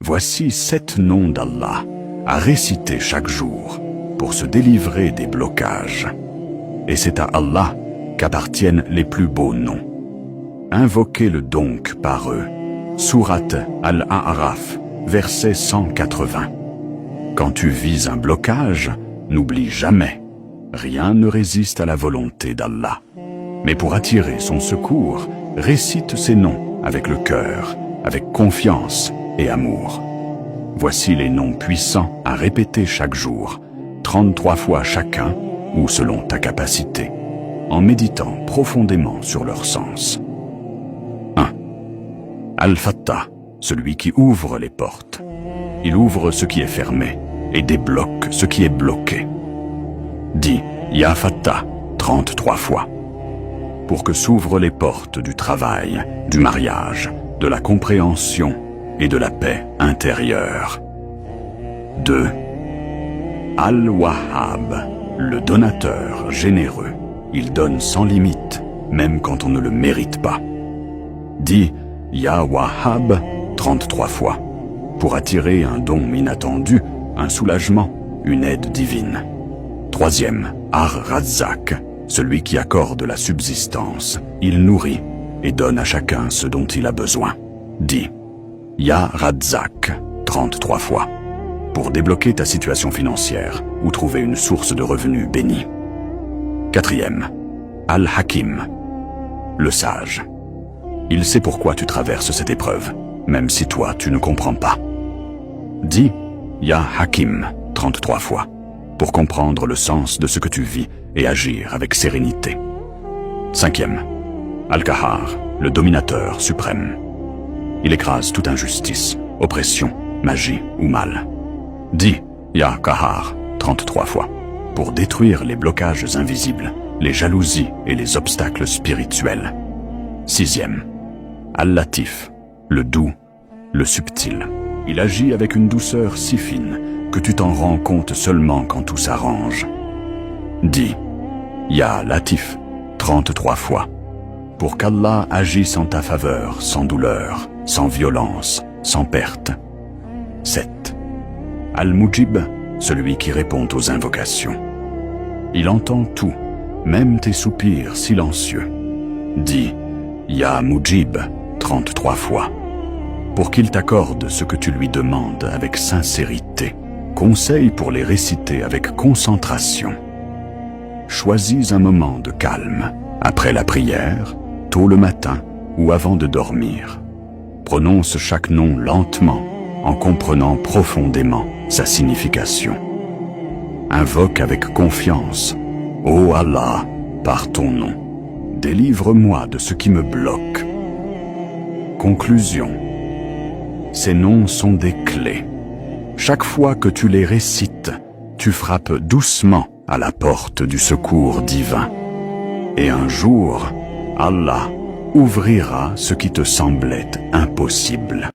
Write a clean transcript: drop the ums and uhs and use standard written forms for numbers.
Voici 7 noms d'Allah à réciter chaque jour pour se délivrer des blocages. Et c'est à Allah qu'appartiennent les plus beaux noms. Invoquez-le donc par eux. Sourate Al-A'raf, verset 180. Quand tu vis un blocage, n'oublie jamais, rien ne résiste à la volonté d'Allah. Mais pour attirer son secours, récite ses noms avec le cœur, avec confiance et amour. Voici les noms puissants à répéter chaque jour, 33 fois chacun, ou selon ta capacité, en méditant profondément sur leur sens. 1. Al-Fattah, celui qui ouvre les portes. Il ouvre ce qui est fermé et débloque ce qui est bloqué. Dis Ya Fattah 33 fois, pour que s'ouvrent les portes du travail, du mariage, de la compréhension et de la paix intérieure. 2. Al-Wahhab, le donateur généreux. Il donne sans limite, même quand on ne le mérite pas. Dis Ya Wahhab 33 fois, pour attirer un don inattendu, un soulagement, une aide divine. 3. Ar-Razzaq, celui qui accorde la subsistance. Il nourrit et donne à chacun ce dont il a besoin. Dis Ya Razzaq 33 fois, pour débloquer ta situation financière ou trouver une source de revenus bénie. 4. Al-Hakim, le sage. Il sait pourquoi tu traverses cette épreuve, même si toi tu ne comprends pas. Dis Ya Hakim 33 fois, pour comprendre le sens de ce que tu vis et agir avec sérénité. 5. Al-Qahar, le dominateur suprême. Il écrase toute injustice, oppression, magie ou mal. Dis Ya Qahar 33 fois, pour détruire les blocages invisibles, les jalousies et les obstacles spirituels. 6. Al-Latif, le doux, le subtil. Il agit avec une douceur si fine que tu t'en rends compte seulement quand tout s'arrange. Dis Ya Latif 33 fois, pour qu'Allah agisse en ta faveur sans douleur, sans violence, sans perte. 7. Al-Mujib, celui qui répond aux invocations. Il entend tout, même tes soupirs silencieux. Dis Ya Mujib 33 fois, pour qu'il t'accorde ce que tu lui demandes avec sincérité. Conseil pour les réciter avec concentration. Choisis un moment de calme, après la prière, tôt le matin ou avant de dormir. Prononce chaque nom lentement, en comprenant profondément sa signification. Invoque avec confiance. Ô Allah, par ton nom, délivre-moi de ce qui me bloque. Conclusion. Ces noms sont des clés. Chaque fois que tu les récites, tu frappes doucement à la porte du secours divin. Et un jour, Allah ouvrira ce qui te semblait impossible.